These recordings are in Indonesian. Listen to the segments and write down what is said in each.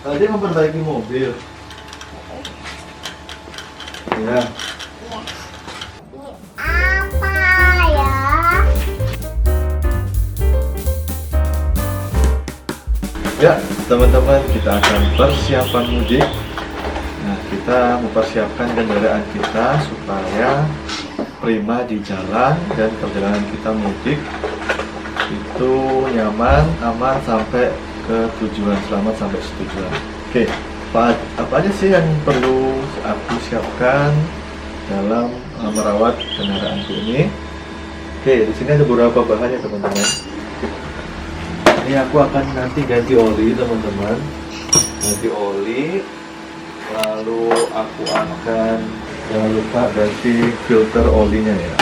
Dia memperbaiki mobil. Ya. Apa ya? Ya, teman-teman, kita akan persiapan mudik. Nah, kita mempersiapkan kendaraan kita supaya prima di jalan dan perjalanan kita mudik itu nyaman, aman sampai ke tujuan, selamat sampai tujuan. Oke, apa aja sih yang perlu aku siapkan dalam merawat kendaraanku ini? Oke, di sini ada beberapa bahan ya teman-teman. Ini aku akan nanti ganti oli teman-teman, ganti oli, lalu aku akan jangan lupa ganti filter olinya ya.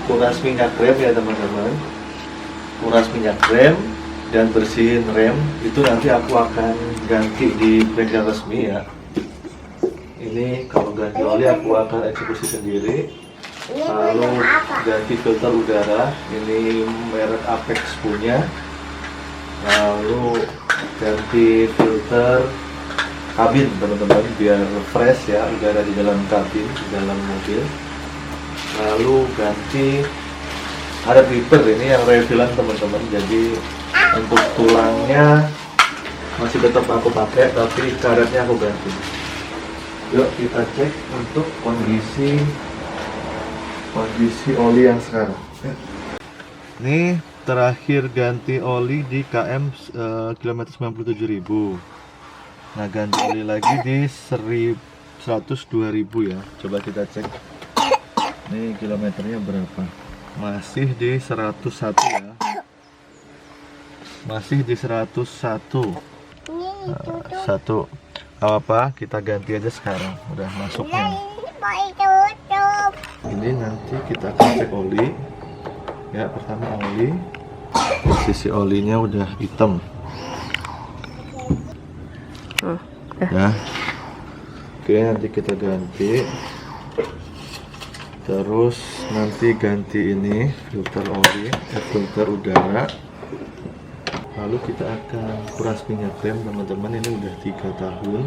Kuras minyak rem ya teman-teman, kuras minyak rem dan bersihin rem itu nanti aku akan ganti di bengkel resmi ya. Ini kalau ganti oli aku akan eksekusi sendiri. Lalu ganti filter udara, ini merek Apex punya. Lalu ganti filter kabin teman-teman biar fresh ya udara di dalam kabin, di dalam mobil. Lalu ganti ada wiper, ini yang refilan teman-teman, jadi untuk tulangnya masih tetap aku pakai tapi karetnya aku ganti. Yuk kita cek untuk kondisi oli yang sekarang. Ini terakhir ganti oli di KM kilometer 97.000. Nah, ganti oli lagi di 102.000 ya. Coba kita cek. Ini kilometernya berapa? Masih di 101 ya. Masih di 101. Satu. Apa? Kita ganti aja sekarang. Udah masuknya. Ini nanti kita akan cek oli. Ya, pertama oli. Posisi olinya udah hitam. Ya. Oke, nanti kita ganti. Terus nanti ganti ini filter oli, filter udara. Lalu kita akan kuras minyak rem teman-teman. Ini udah 3 tahun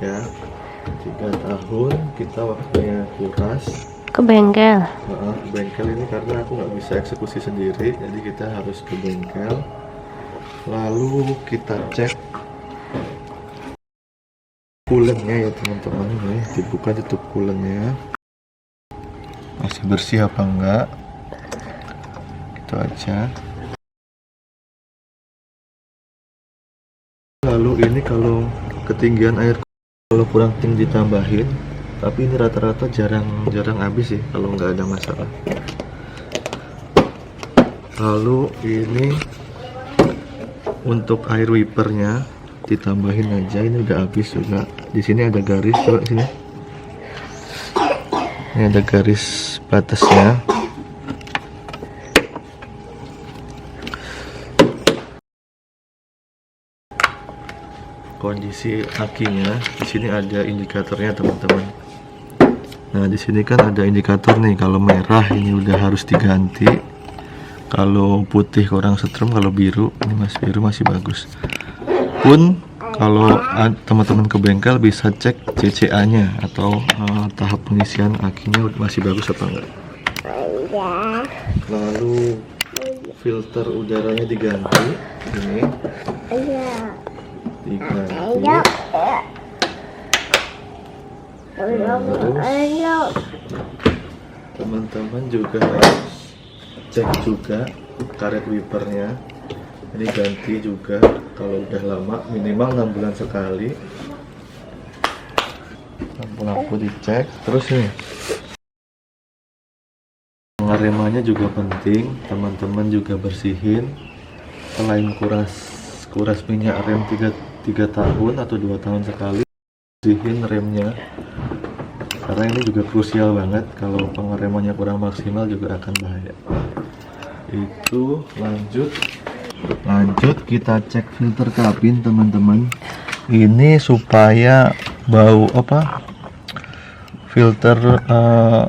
ya, 3 tahun kita waktunya kuras Ke bengkel. ke bengkel ini karena aku nggak bisa eksekusi sendiri, jadi kita harus ke bengkel. Lalu kita cek kulennya ya teman-teman. Ini dibuka, tutup kulennya masih bersih apa enggak, gitu aja. Lalu ini kalau ketinggian air, kalau kurang tinggi ditambahin, tapi ini rata-rata jarang habis sih kalau nggak ada masalah. Lalu ini untuk air wipernya ditambahin aja, ini udah habis juga. Di sini ada garis, coba sini. Ini ada garis batasnya. Kondisi akinya, di sini ada indikatornya teman-teman. Nah, di sini kan ada indikator nih, kalau merah ini udah harus diganti. Kalau putih kurang setrum, kalau biru ini masih biru, masih bagus. Pun kalau teman-teman ke bengkel bisa cek CCA-nya atau tahap pengisian akinya masih bagus apa enggak. Lalu filter udaranya diganti, ini diganti. Terus teman-teman juga harus cek juga karet wipernya, ini ganti juga kalau udah lama, minimal 6 bulan sekali. Lampu-lampu dicek. Terus nih pengeremannya juga penting, teman-teman juga bersihin. Selain kuras minyak rem 3 tahun atau 2 tahun sekali, bersihin remnya karena ini juga krusial banget. Kalau pengeremannya kurang maksimal juga akan bahaya. Itu lanjut kita cek filter kabin teman-teman. Ini supaya bau filter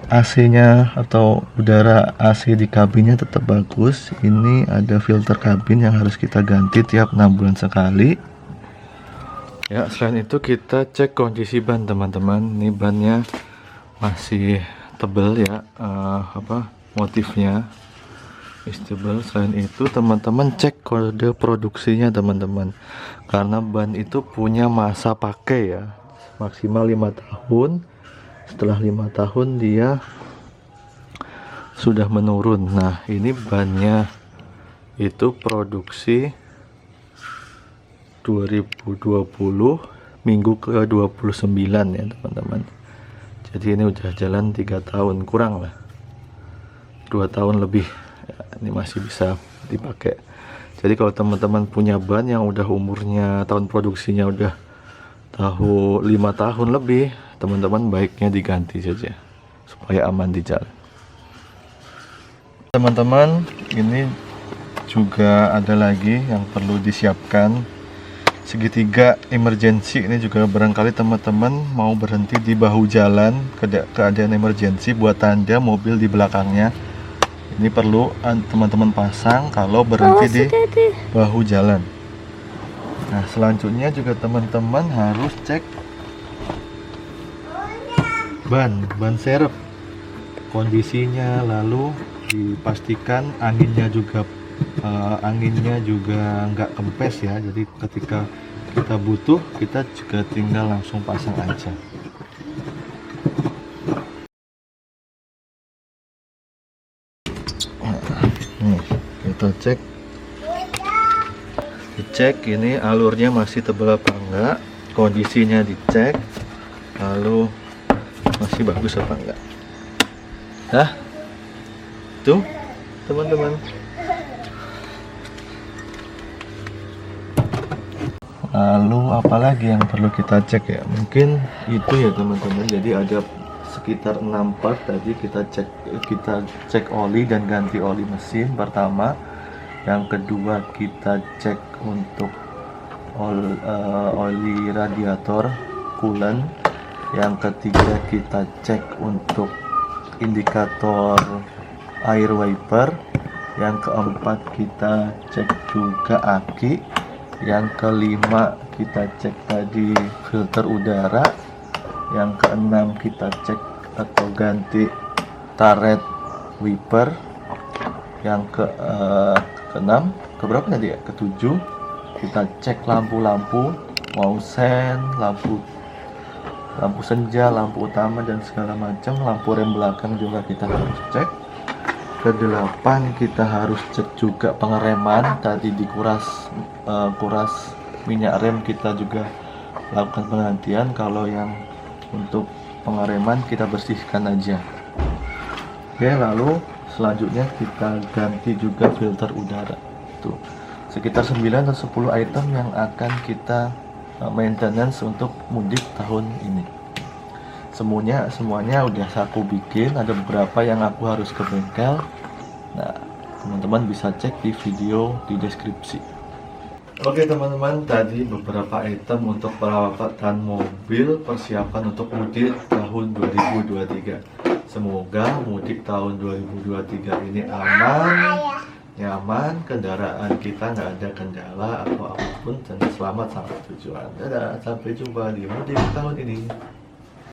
AC-nya atau udara AC di kabinnya tetap bagus. Ini ada filter kabin yang harus kita ganti tiap 6 bulan sekali. Ya, selain itu kita cek kondisi ban teman-teman. Ini bannya masih tebal ya, motifnya stable. Selain itu teman-teman cek kode produksinya teman-teman, karena ban itu punya masa pakai ya, maksimal 5 tahun. Setelah 5 tahun dia sudah menurun. Nah, ini bannya itu produksi 2020 minggu ke-29 ya teman-teman. Jadi ini udah jalan 3 tahun kurang lah, 2 tahun lebih ya, ini masih bisa dipakai. Jadi kalau teman-teman punya ban yang udah umurnya, tahun produksinya udah 5 tahun lebih, teman-teman baiknya diganti saja supaya aman di jalan. Teman-teman, ini juga ada lagi yang perlu disiapkan, segitiga emergency. Ini juga barangkali teman-teman mau berhenti di bahu jalan, keadaan emergency buat tanda mobil di belakangnya. Ini perlu teman-teman pasang kalau berhenti di bahu jalan. Nah, selanjutnya juga teman-teman harus cek ban serep kondisinya, lalu dipastikan anginnya juga nggak kempes ya. Jadi ketika kita butuh, kita juga tinggal langsung pasang aja. Nih, kita dicek ini alurnya masih tebal apa enggak, kondisinya dicek, lalu masih bagus apa enggak. Nah, tuh teman-teman. Lalu apalagi yang perlu kita cek ya, mungkin itu ya teman-teman. Jadi ada sekitar 6 part tadi kita cek oli dan ganti oli mesin pertama. Yang kedua kita cek untuk oli radiator coolant. Yang ketiga kita cek untuk indikator air wiper. Yang keempat kita cek juga aki. Yang kelima kita cek tadi filter udara. Yang keenam kita cek atau ganti turret wiper. Yang keenam, keberapa tadi ya? Ketujuh kita cek lampu-lampu, mau sen, lampu senja, lampu utama dan segala macam. Lampu rem belakang juga kita harus cek. Kedelapan kita harus cek juga pengereman, tadi dikuras kuras minyak rem, kita juga lakukan penggantian. Kalau yang untuk pengereman kita bersihkan aja. Oke, lalu selanjutnya kita ganti juga filter udara. Tuh, sekitar 9 atau 10 item yang akan kita maintenance untuk mudik tahun ini. Semuanya udah aku bikin, ada beberapa yang aku harus ke bengkel. Nah, teman-teman bisa cek di video di deskripsi. Oke teman-teman, tadi beberapa item untuk perawatan mobil persiapan untuk mudik tahun 2023. Semoga mudik tahun 2023 ini aman, nyaman, kendaraan kita nggak ada kendala atau apapun, dan selamat sampai tujuan. Dadah, sampai jumpa di mudik tahun ini.